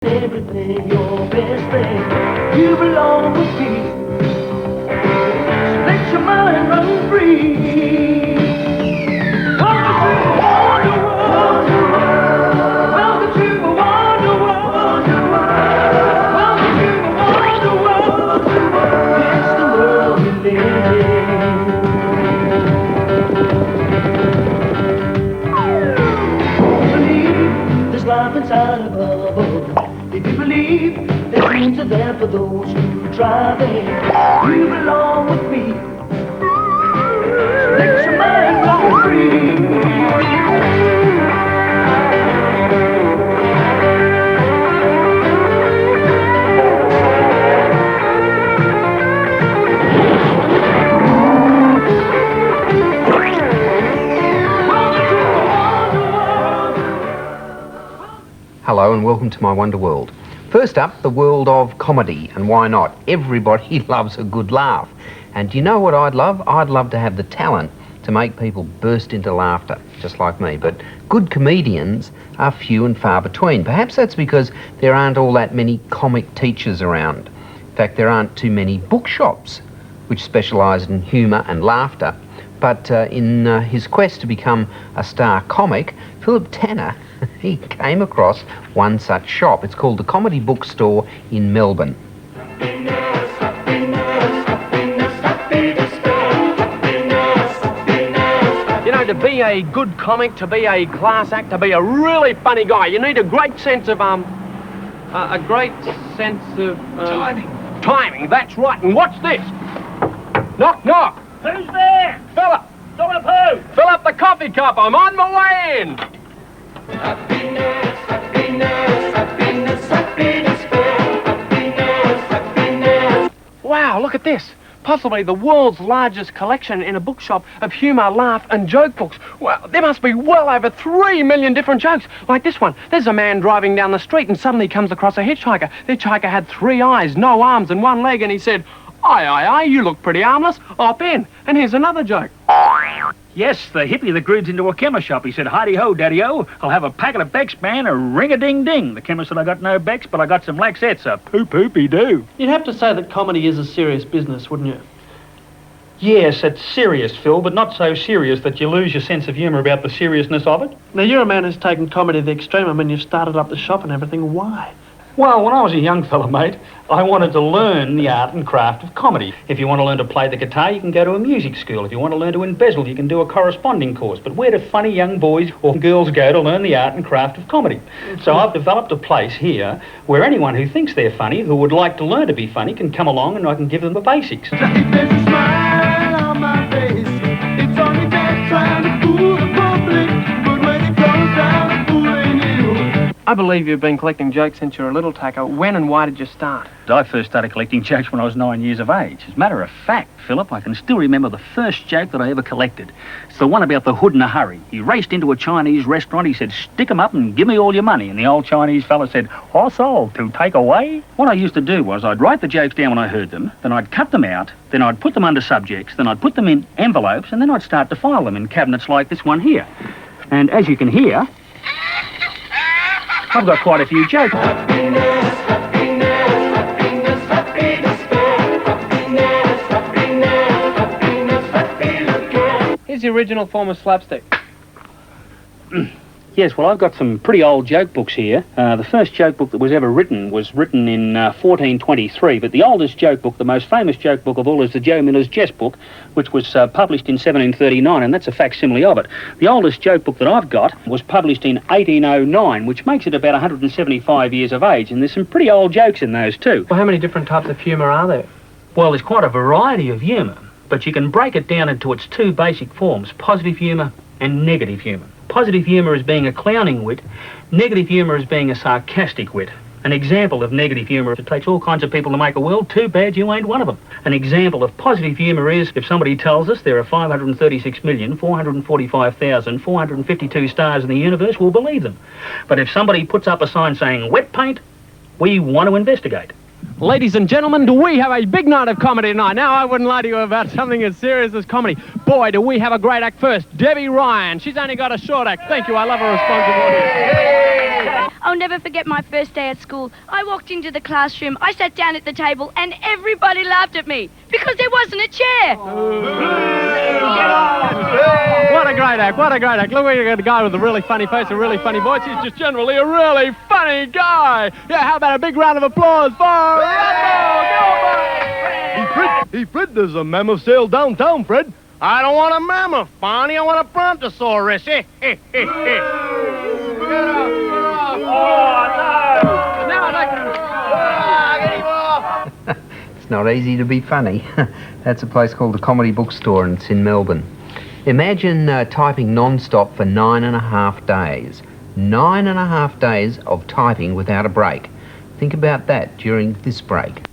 Everything, your best friend. You belong with me. So let your mind run free. Welcome to a wonder world. Welcome to a wonder world. It's the world we live in. Believe there's life inside a bubble. If you believe that dreams are there for those who try them, you belong with me. So let your mind run free. Hello and welcome to my Wonder World. First up, the world of comedy, and why not? Everybody loves a good laugh. And do you know what I'd love? I'd love to have the talent to make people burst into laughter, just like me. But good comedians are few and far between. Perhaps that's because there aren't all that many comic teachers around. In fact, there aren't too many bookshops which specialise in humour and laughter. But in his quest to become a star comic, Philip Tanner, he came across one such shop. It's called the Comedy Bookstore in Melbourne. You know, to be a good comic, to be a class act, to be a really funny guy, you need a great sense of, Timing. Timing, that's right. And what's this? Knock, knock. Who's there? Philip. Philip who? Fill up the coffee cup. I'm on my way in. Happiness, happiness, happiness, happiness, happiness, happiness. Wow, look at this. Possibly the world's largest collection in a bookshop of humour, laugh and joke books. Well, there must be well over 3 million different jokes. Like this one. There's a man driving down the street and suddenly comes across a hitchhiker. The hitchhiker had 3 eyes, no arms and 1 leg, and he said, "Aye, you look pretty harmless. Hop in." And here's another joke. Yes, the hippie that grooves into a chemist shop. He said, "Hidey-ho, daddy-o, I'll have a packet of Bex, man, a ring-a-ding-ding." The chemist said, "I got no Bex, but I got some Laxettes, a poop-poopy-doo." You'd have to say that comedy is a serious business, wouldn't you? Yes, it's serious, Phil, but not so serious that you lose your sense of humour about the seriousness of it. Now, you're a man who's taken comedy to the extreme. I mean, you've started up the shop and everything. Why? Well, when I was a young fella, mate, I wanted to learn the art and craft of comedy. If you want to learn to play the guitar, you can go to a music school. If you want to learn to embezzle, you can do a corresponding course. But where do funny young boys or girls go to learn the art and craft of comedy? So I've developed a place here where anyone who thinks they're funny, who would like to learn to be funny, can come along and I can give them the basics. If there's a smile on my face, it's only just trying to fool the public, but when it comes down to fooling you. I believe you've been collecting jokes since you were a little tacker. When and why did you start? I first started collecting jokes when I was 9 years of age. As a matter of fact, Philip, I can still remember the first joke that I ever collected. It's the one about the hood in a hurry. He raced into a Chinese restaurant. He said, "Stick 'em up and give me all your money." And the old Chinese fella said, "Also, to take away?" What I used to do was I'd write the jokes down when I heard them, then I'd cut them out, then I'd put them under subjects, then I'd put them in envelopes, and then I'd start to file them in cabinets like this one here. And as you can hear, I've got quite a few jokes. Happiness, happiness, happiness, happiness, happiness, happiness, happiness, happiness. Here's the original form of slapstick. Yes, well, I've got some pretty old joke books here. The first joke book that was ever written was written in 1423, but the oldest joke book, the most famous joke book of all, is the Joe Miller's Jest Book, which was published in 1739, and that's a facsimile of it. The oldest joke book that I've got was published in 1809, which makes it about 175 years of age, and there's some pretty old jokes in those too. Well, how many different types of humour are there? Well, there's quite a variety of humour, but you can break it down into its 2 basic forms, positive humour and negative humour. Positive humour as being a clowning wit, negative humour as being a sarcastic wit. An example of negative humour, it takes all kinds of people to make a world, too bad you ain't one of them. An example of positive humour is if somebody tells us there are 536,445,452 stars in the universe, we'll believe them. But if somebody puts up a sign saying wet paint, we want to investigate. Ladies and gentlemen, do we have a big night of comedy tonight? Now, I wouldn't lie to you about something as serious as comedy. Boy, do we have a great act first. Debbie Ryan. She's only got a short act. Thank you. I love a responsive audience. I'll never forget my first day at school. I walked into the classroom, I sat down at the table, and everybody laughed at me because there wasn't a chair. What a great act, what a great act. Look, we're going to go with a really funny face, a really funny voice. He's just generally a really funny guy. Yeah, how about a big round of applause for Hey, Fred, there's a mammoth sale downtown, Fred. I don't want a mammoth, Barney. I want a brontosaurus. It's not easy to be funny. That's a place called the Comedy Bookstore, and it's in Melbourne. Imagine typing non-stop for 9.5 days. 9.5 days of typing without a break. Think about that during this break.